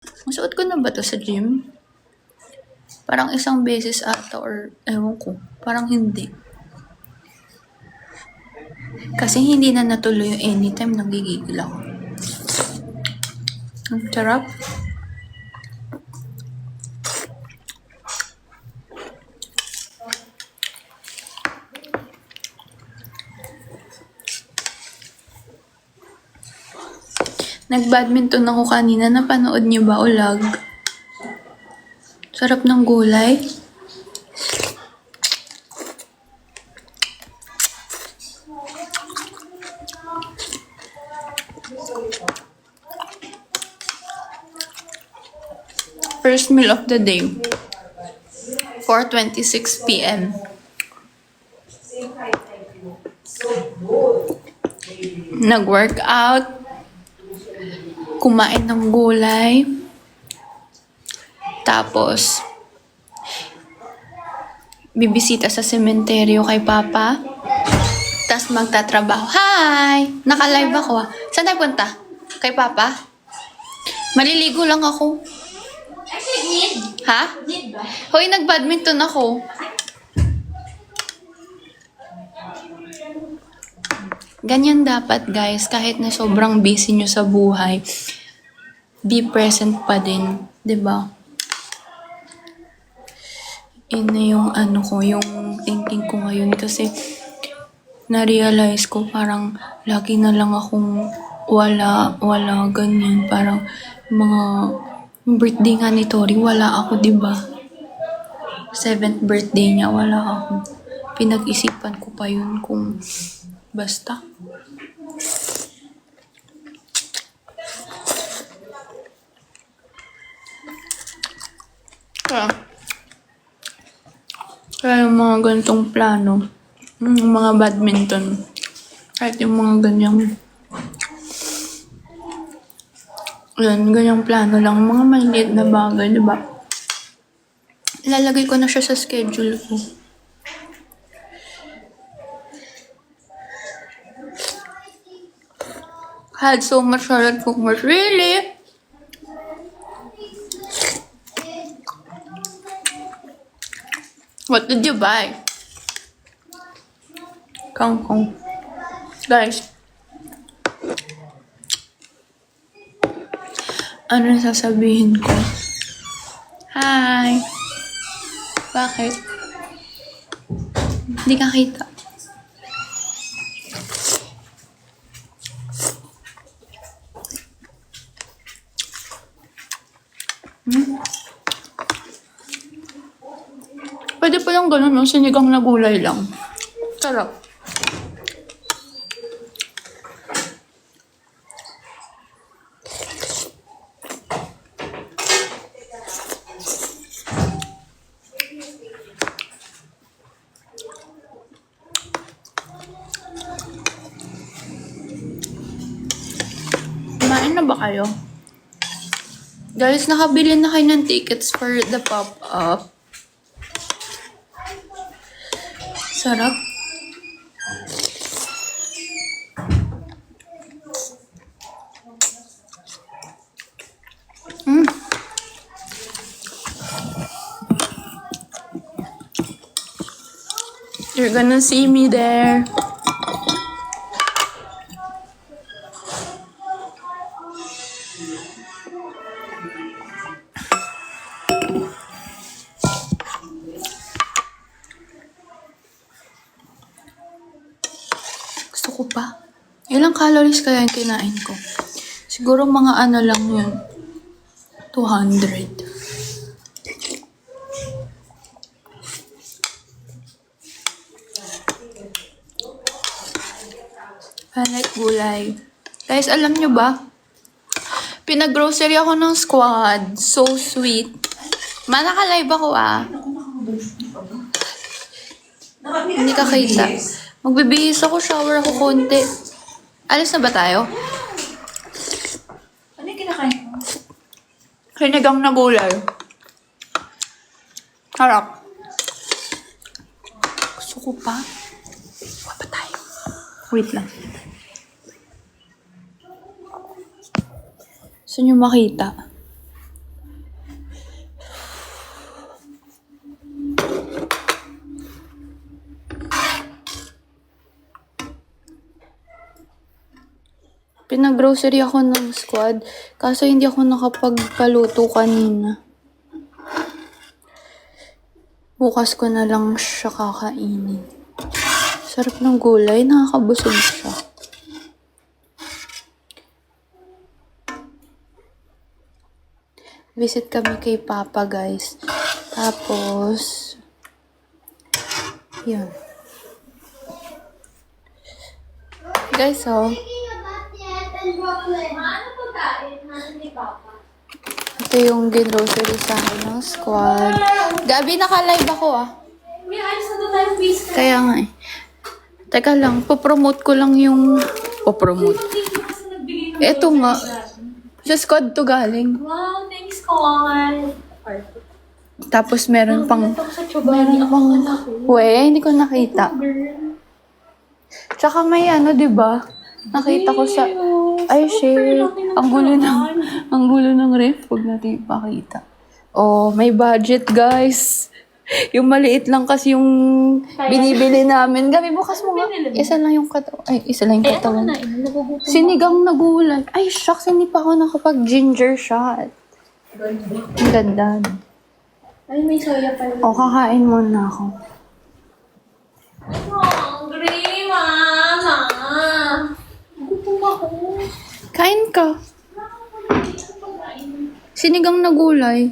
Masuot ko na ba to sa gym? Parang isang beses ata or ewan ko. Parang hindi. Kasi hindi na natuloy yung anytime nagigigil ako. Ang sarap. Nag-badminton ako kanina. Napanood niyo ba, Ulag? Sarap ng gulay. First meal of the day. 4:26 p.m. Nag-workout. Kumain ng gulay. Tapos, bibisita sa sementeryo kay Papa. Tapos magtatrabaho. Hi! Naka-live ako ah. Saan tayo punta? Kay Papa? Maliligo lang ako. Ha? Hoy, nag-badminton ako. Ganyan dapat guys, kahit na sobrang busy nyo sa buhay, be present pa din, 'di ba? Yun na yung yung thinking ko ngayon kasi na-realize ko parang lagi na lang akong wala, ganyan. Parang mga birthday nga ni Tori, wala ako, 'di ba? 7th birthday niya, wala ako. Pinag-isipan ko pa yun kung basta. Kaya yung mga ganitong plano, yung mga badminton, kahit yung mga ganyang plano lang, mga maliit na bagay, di ba? Ilalagay ko na siya sa schedule ko. Had so much salad cookers. Really? What did you buy? Kangkong. Guys. Ano sasabihin ko? Hi! Bakit? Hindi ka kita. Pwede pa lang ganun, no? Sinigang na gulay lang. Sarap. Kumain na ba kayo? Guys, nakabili na kayo ng tickets for the pop-up. Sarap. You're gonna see me there. Gusto ko pa. Ilang calories kaya yung kinain ko? Siguro mga lang yun. 200. I like gulay. Guys, alam nyo ba? Pinag-grocery ako ng squad. So sweet. Naka-live ako ah. Hindi ka kita. Magbibihis ako, shower ako konti. Alis na ba tayo? Ano yung kinakain mo? Sinigang na gulay. Harap. Gusto ko pa. Huwag pa tayo. Wait lang. Gusto nyo makita? nag-grocery ako ng squad. Kaso hindi ako nakapagpaluto kanina. Bukas ko na lang siya kakainin. Sarap ng gulay. Nakakabusog siya. Visit kami kay Papa, guys. Tapos, yun. Guys, oh. Ito yung grocery sa akin ng squad. Gabi, naka-live ako, ah. Kaya nga, eh. Teka lang, popromote ko lang yung... Popromote. Ito nga. Sa squad to galing. Wow, thanks, Kawan. Tapos meron pang... hindi ko nakita. Tsaka may ano, di ba? Nakita ko sa... Ay, shit. Ang gulo ng ref. Huwag natin ipakita. Oh, may budget, guys. Yung maliit lang kasi yung binibili namin. Gabi, bukas mo nga. Isa lang yung katawan. Ay, isa lang yung katawan. Sinigang na gulay. Ay, shucks. Hindi pa ako nakapag-ginger shot. Ang ganda. Ay, may soya pala. O, kakain muna ako. Hungry, Mama. Gutom ako. Kain ka. Sinigang na gulay.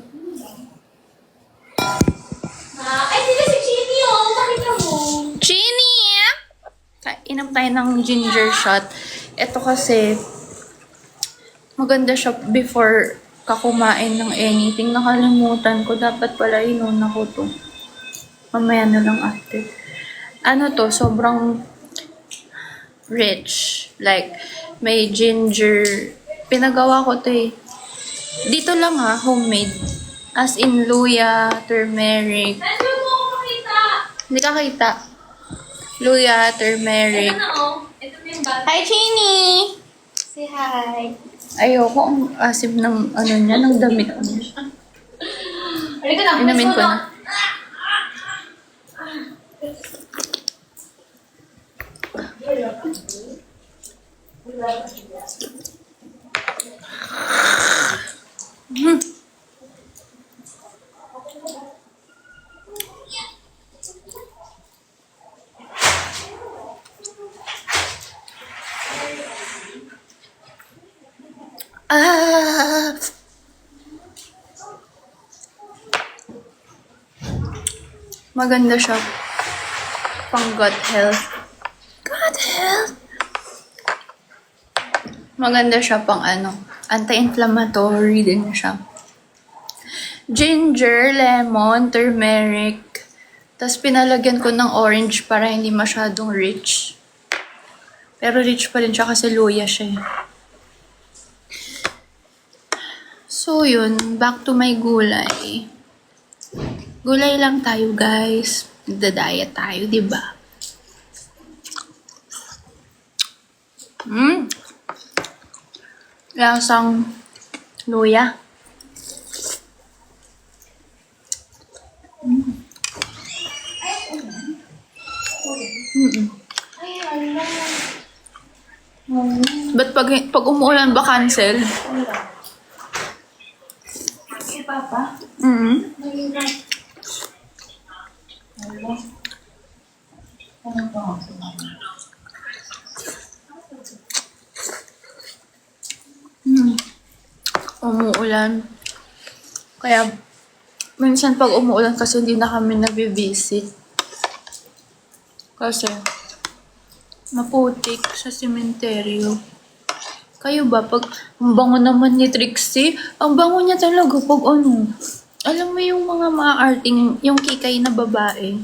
Ay, sila si Chini, oh. Pakita mo. Chini! Inom tayo ng ginger shot. Ito kasi, maganda siya before ka kumain ng anything. Nakalimutan ko. Dapat pala inuna ko to. Mamaya na lang after. Ano to? Sobrang rich. Like, may ginger. Pinagawa ko to eh. Dito lang ha, homemade. As in luya, turmeric. Nandiyo mo ako makita. Hindi ka kita. Luya, turmeric. Ito na, oh. Ito na yung bata. Hi, Chini! Say hi. Ayoko ang asim ng ano niya, ng damit niya. Halika na. Inamin ko na. Ah! Maganda siya. Pang gut health. Gut health! Maganda siya pang ano, anti-inflammatory din siya. Ginger, lemon, turmeric. Tapos pinalagyan ko ng orange para hindi masyadong rich. Pero rich pa rin siya kasi luya siya. So yun, back to my gulay. Gulay lang tayo, guys. Nagda-diet tayo, di ba? Lasang luya. Ba't pag umuulan ba cancel? Si Papa. Umuulan. Kaya, minsan pag umuulan kasi hindi na kami nabibisit. Kasi, maputik sa sementeryo. Kayo ba, pag ang bango naman ni Trixie, ang bango niya talaga pag ano, alam mo yung mga maaarting, yung kikay na babae,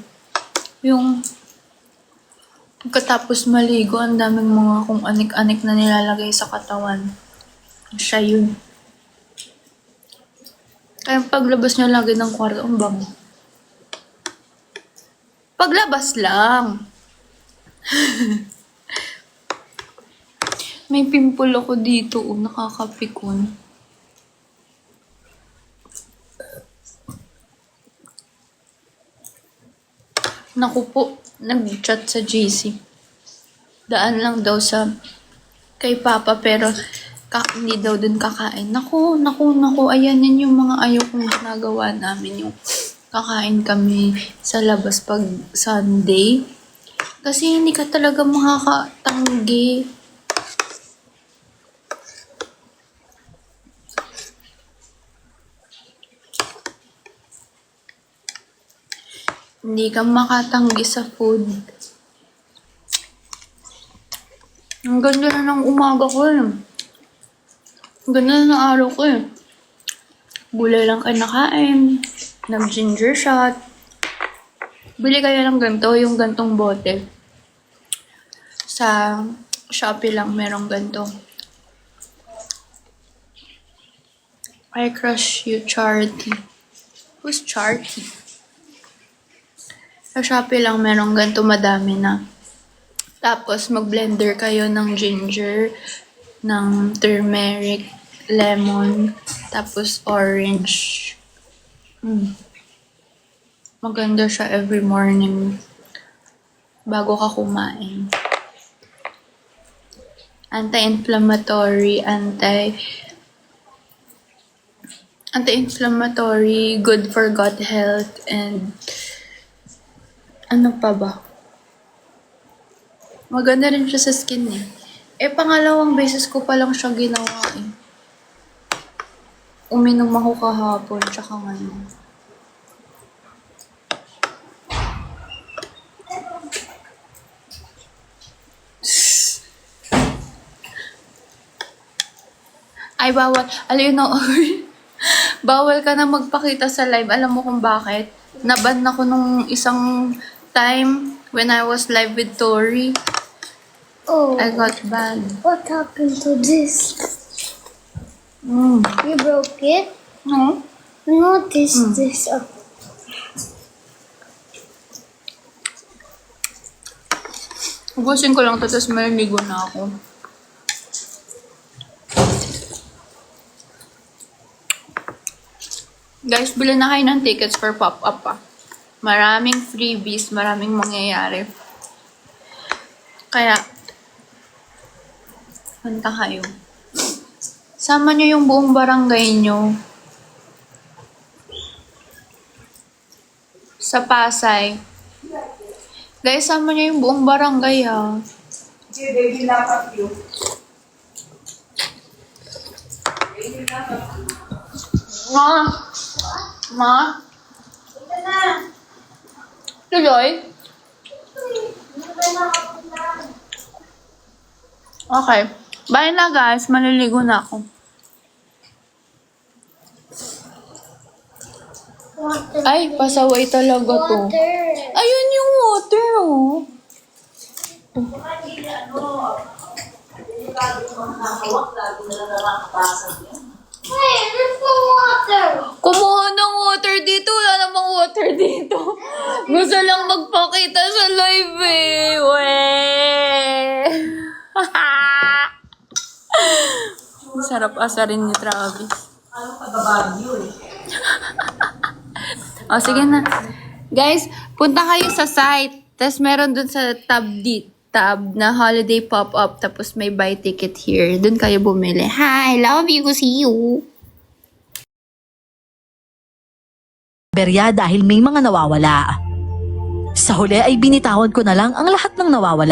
yung pagkatapos maligo, ang daming mga kung anik-anik na nilalagay sa katawan. Siya yun. Kaya paglabas niya lagi ng kwarto, ang bango. Paglabas lang. May pimple ako dito, nakakapikon. Naku po, nag-chat sa JC. Daan lang daw sa kay Papa, pero hindi daw dun kakain. Naku, ayan yun yung mga ayaw kong ginagawa namin, yung kakain kami sa labas pag Sunday. Kasi hindi ka talaga makakatanggi. Hindi ka makatanggi sa food. Ang ganda na ng umaga ko eh. Ang ganda na ng araw ko eh. Gulay lang kayo nakain. Nag-ginger shot. Bili kayo ng ganito, yung gantong bote. Sa Shopee lang merong ganito. I crush you, Charity. Who's Charity? Sa Shopee lang merong ganito, madami na. Tapos mag-blender kayo ng ginger, ng turmeric, lemon, tapos orange. Maganda siya every morning bago ka kumain. Anti-inflammatory, anti-inflammatory, good for gut health, and ano pa ba? Maganda rin siya sa skin eh. Pangalawang beses ko pa lang siya ginawa eh. Uminom ako kahapon, tsaka ngayon. Ay, bawal. Alam mo, bawal ka na magpakita sa live. Alam mo kung bakit? Naban ako nung isang time when I was live with Tori. Oh, I got banned. what happened to this? You broke it? No? Notice this. Ubusin ko lang to, tapos maliligo na ako. Guys, bilhin na kayo ng tickets for pop-up ah. Maraming freebies, maraming mangyayari. Kaya, punta kayo. Sama nyo yung buong barangay nyo. Sa Pasay. Guys, sama nyo yung buong barangay ha. Ma? Tuloy? Okay. Bye na guys. Maliligo na ako. Water. Ay, pasaway talaga to. Ayun yung water, oh. Hey, there's no water. Kumuha ng water dito. Wala namang water dito. Gusto lang magpakita sa live eh. Weh. Sarap asarin ni Travis. O, sige na. Guys, punta kayo sa site. Tapos meron dun sa tab na holiday pop-up. Tapos may buy ticket here. Dun kayo bumili. Hi, love you. See you. Berya dahil may mga nawawala. Sa huli ay binitawan ko na lang ang lahat ng nawawala.